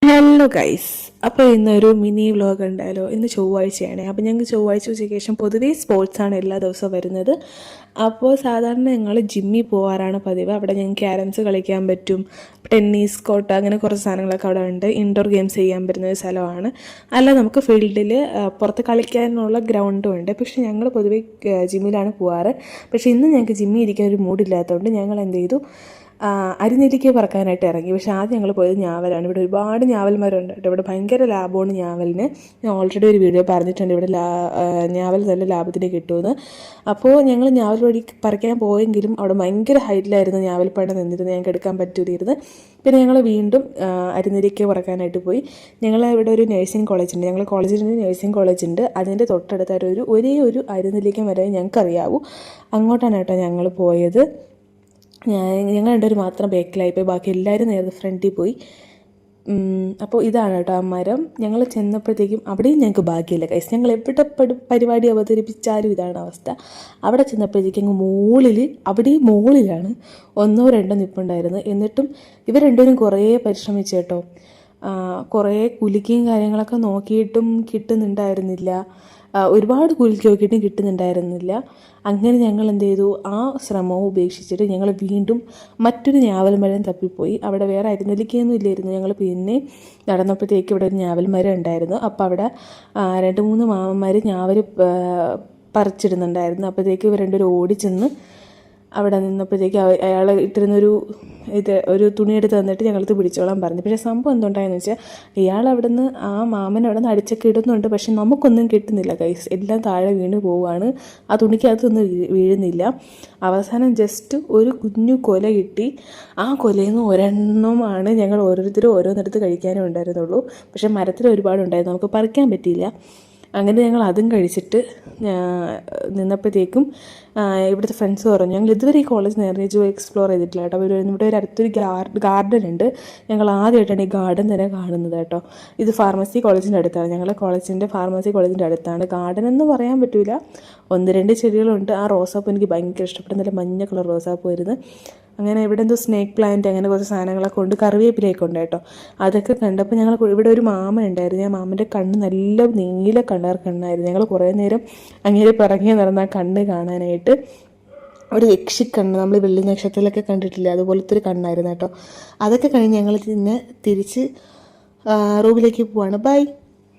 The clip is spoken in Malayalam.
ഹലോ ഗൈസ്, അപ്പോൾ ഇന്നൊരു മിനി വ്ലോഗ് ഉണ്ടായാലോ. ഇന്ന് ചൊവ്വാഴ്ചയാണ്. അപ്പോൾ ഞങ്ങൾക്ക് ചൊവ്വാഴ്ച ഉച്ചയ്ക്ക് ശേഷം പൊതുവേ സ്പോർട്സാണ് എല്ലാ ദിവസവും വരുന്നത്. അപ്പോൾ സാധാരണ ഞങ്ങൾ ജിമ്മിൽ പോകാറാണ് പതിവ്. അവിടെ ഞങ്ങൾക്ക് ക്യാരംസ് കളിക്കാൻ പറ്റും, ടെന്നീസ് കോർട്ട്, അങ്ങനെ കുറച്ച് സാധനങ്ങളൊക്കെ അവിടെ ഉണ്ട്. ഇൻഡോർ ഗെയിംസ് ചെയ്യാൻ പറ്റുന്ന ഒരു സ്ഥലമാണ്. അല്ല, നമുക്ക് ഫീൽഡിൽ പുറത്ത് കളിക്കാനുള്ള ഗ്രൗണ്ടും ഉണ്ട്. പക്ഷേ ഞങ്ങൾ പൊതുവേ ജിമ്മിലാണ് പോകാറ്. പക്ഷേ ഇന്ന് ഞങ്ങൾക്ക് ജിമ്മിൽ ഇരിക്കാൻ ഒരു മൂഡില്ലാത്തതുകൊണ്ട് ഞങ്ങൾ എന്ത് ചെയ്തു, അരിനെല്ലിക്ക പറക്കാനായിട്ട് ഇറങ്ങി. പക്ഷേ ആദ്യം ഞങ്ങൾ പോയത് ഞാവലാണ്. ഇവിടെ ഒരുപാട് ഞാവൽ മരമുണ്ട് കേട്ടോ. ഇവിടെ ഭയങ്കര ലാഭമാണ് ഞാവലിന്. ഞാൻ ഓൾറെഡി ഒരു വീഡിയോ പറഞ്ഞിട്ടുണ്ട് ഇവിടെ ഞാവൽ നല്ല ലാഭത്തിന് കിട്ടുമെന്ന്. അപ്പോൾ ഞങ്ങൾ ഞാവൽ വഴി പറിക്കാൻ പോയെങ്കിലും അവിടെ ഭയങ്കര ഹൈറ്റിലായിരുന്നു ഞാവൽപ്പഴം നിന്നിരുന്നത്, ഞങ്ങൾക്ക് എടുക്കാൻ പറ്റൂലായിരുന്നു. പിന്നെ ഞങ്ങൾ വീണ്ടും അരിനെല്ലിക്ക പറക്കാനായിട്ട് പോയി. ഞങ്ങൾ ഇവിടെ ഒരു നഴ്സിംഗ് കോളേജ് ഉണ്ട്, ഞങ്ങൾ കോളേജിൽ നഴ്സിംഗ് കോളേജ് ഉണ്ട്. അതിൻ്റെ തൊട്ടടുത്തായിട്ട് ഒരേ ഒരു അരിനെല്ലിക്ക മരം ഞങ്ങൾക്കറിയാവൂ. അങ്ങോട്ടാണ് കേട്ടോ ഞങ്ങൾ പോയത്. ഞങ്ങൾ രണ്ടുപേരും മാത്രം ബേക്കിലായിപ്പോയി, ബാക്കി എല്ലാവരും നേരത്തെ ഫ്രണ്ടിൽ പോയി. അപ്പോൾ ഇതാണ് കേട്ടോ ആ മരം. ഞങ്ങൾ ചെന്നപ്പോഴത്തേക്കും അവിടെയും ഞങ്ങൾക്ക് ഭാഗ്യമില്ല കൈസ്. ഞങ്ങൾ എവിടെ പരിപാടി അവതരിപ്പിച്ചാലും ഇതാണ് അവസ്ഥ. അവിടെ ചെന്നപ്പോഴത്തേക്കും അങ്ങ് മുകളിൽ, അവിടെയും മുകളിലാണ് ഒന്നോ രണ്ടോ നിൽപ്പുണ്ടായിരുന്നു. എന്നിട്ടും ഇവർ രണ്ടുപേരും കുറേ പരിശ്രമിച്ചു കേട്ടോ. കുറേ കുലുക്കിയും കാര്യങ്ങളൊക്കെ നോക്കിയിട്ടും കിട്ടുന്നുണ്ടായിരുന്നില്ല. ഒരുപാട് കുലുക്കി നോക്കിയിട്ടും കിട്ടുന്നുണ്ടായിരുന്നില്ല. അങ്ങനെ ഞങ്ങൾ എന്ത് ചെയ്തു, ആ ശ്രമവും ഉപേക്ഷിച്ചിട്ട് ഞങ്ങൾ വീണ്ടും മറ്റൊരു ഞാവൽ മരം തപ്പിപ്പോയി. അവിടെ വേറെ അരിനെല്ലിക്കയൊന്നും ഇല്ലായിരുന്നു. ഞങ്ങൾ പിന്നെ നടന്നപ്പോഴത്തേക്ക് ഇവിടെ ഒരു ഞാവൽ മരം ഉണ്ടായിരുന്നു. അപ്പോൾ അവിടെ 2-3 മാമന്മാർ ഞാവൽ പറിച്ചിടുന്നുണ്ടായിരുന്നു. അപ്പോഴത്തേക്ക് ഇവർ രണ്ടുപേരും ഓടിച്ചെന്ന് അവിടെ നിന്നപ്പോഴത്തേക്ക് അയാൾ ഇട്ടിരുന്നൊരു ഒരു തുണിയെടുത്ത് തന്നിട്ട് ഞങ്ങൾക്ക് പിടിച്ചോളാൻ പറഞ്ഞു. പക്ഷേ സംഭവം എന്തുണ്ടായെന്ന് വെച്ചാൽ, ഇയാൾ അവിടെ നിന്ന് ആ മാമൻ അവിടെ നിന്ന് അടിച്ചൊക്കെ ഇടുന്നുണ്ട്. പക്ഷെ നമുക്കൊന്നും കിട്ടുന്നില്ല കൈസ്. എല്ലാം താഴെ വീണ് പോവുകയാണ്. ആ തുണിക്കകത്തൊന്നും വീഴുന്നില്ല. അവസാനം ജസ്റ്റ് ഒരു കുഞ്ഞു കൊല കിട്ടി. ആ കൊലയിൽ നിന്ന് ഒരെണ്ണമാണ് ഞങ്ങൾ ഓരോരുത്തരും ഓരോന്നെടുത്ത് കഴിക്കാനും ഉണ്ടായിരുന്നുള്ളൂ. പക്ഷേ മരത്തിൽ ഒരുപാടുണ്ടായിരുന്നു, നമുക്ക് പറിക്കാൻ പറ്റിയില്ല. അങ്ങനെ ഞങ്ങൾ അതും കഴിച്ചിട്ട് നിന്നപ്പോഴത്തേക്കും ഇവിടുത്തെ ഫ്രണ്ട്സ് പറഞ്ഞു, ഞങ്ങൾ ഇതുവരെ ഈ കോളേജ് നേരെ എക്സ്പ്ലോർ ചെയ്തിട്ടില്ല കേട്ടോ. ഇവിടെ ഒരു അടുത്തൊരു ഗാർഡൻ ഉണ്ട്. ഞങ്ങൾ ആദ്യമായിട്ടാണ് ഈ ഗാർഡൻ തന്നെ കാണുന്നത് കേട്ടോ. ഇത് ഫാർമസി കോളേജിൻ്റെ അടുത്താണ്, ഞങ്ങളുടെ കോളേജിൻ്റെ ഫാർമസി കോളേജിൻ്റെ അടുത്താണ്. ഗാർഡൻ എന്ന് പറയാൻ പറ്റില്ല, 1-2 ചെടികളുണ്ട്. ആ റോസാപ്പൂ എനിക്ക് ഭയങ്കര ഇഷ്ടപ്പെട്ടു, നല്ല മഞ്ഞ കളർ റോസാപ്പൂ വരുന്നത്. അങ്ങനെ ഇവിടെ എന്തോ സ്നേക്ക് പ്ലാന്റ്, അങ്ങനെ കുറച്ച് സാധനങ്ങളൊക്കെ ഉണ്ട്, കറിവേപ്പിലയൊക്കെ ഉണ്ട് കേട്ടോ. അതൊക്കെ കണ്ടപ്പോൾ ഞങ്ങൾ ഇവിടെ ഒരു മാമൻ ഉണ്ടായിരുന്നു. ആ മാമൻ്റെ കണ്ണ് നല്ല നീല കണ്ണായിരുന്നു. ഞങ്ങൾ കുറേ നേരം അങ്ങനെ പിറങ്ങി നടന്ന ആ കണ്ണ് കാണാനായിട്ട്. ഒരു യക്ഷിക്കണ്ണ്, നമ്മൾ വെള്ളി നക്ഷത്രത്തിലൊക്കെ കണ്ടിട്ടില്ല, അതുപോലത്തെ ഒരു കണ്ണായിരുന്നു കേട്ടോ. അതൊക്കെ കഴിഞ്ഞ് ഞങ്ങൾ തിരിച്ച് റൂമിലേക്ക് പോവാണ്. ബൈ.